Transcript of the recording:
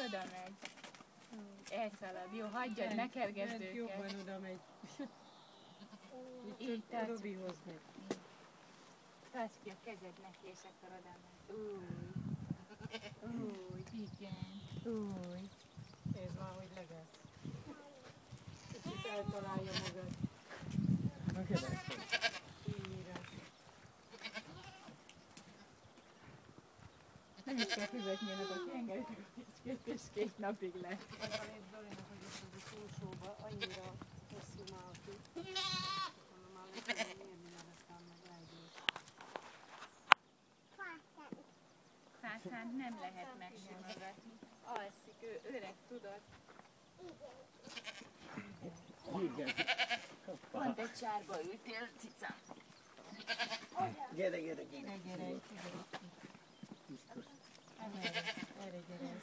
oda megy. Elszalad. Jó, hagyjad, ne kergesd őket. Jobban oda megy. Így tarts. Robihoz megy. Tarts ki a kezed neki, és akkor oda megy. Úgy, igen. Úgy. Ez már, hogy legász. Kicsit eltalálja magad. Nem is kell fizetni ennek a kengerit, és 2 napig lesz. Az a lét Dolinak, hogy itt az utolsóba annyira hosszú már ki. Mondom, már le tudom érni, mert aztán meg elgyőz. Fászánt nem lehet megsimogatni. Alszik, ő öreg, tudod? Igen. Pont egy csárba ültél, cicám. Gyere, gyere, gyere. Gyere, gyere. Erre gyere.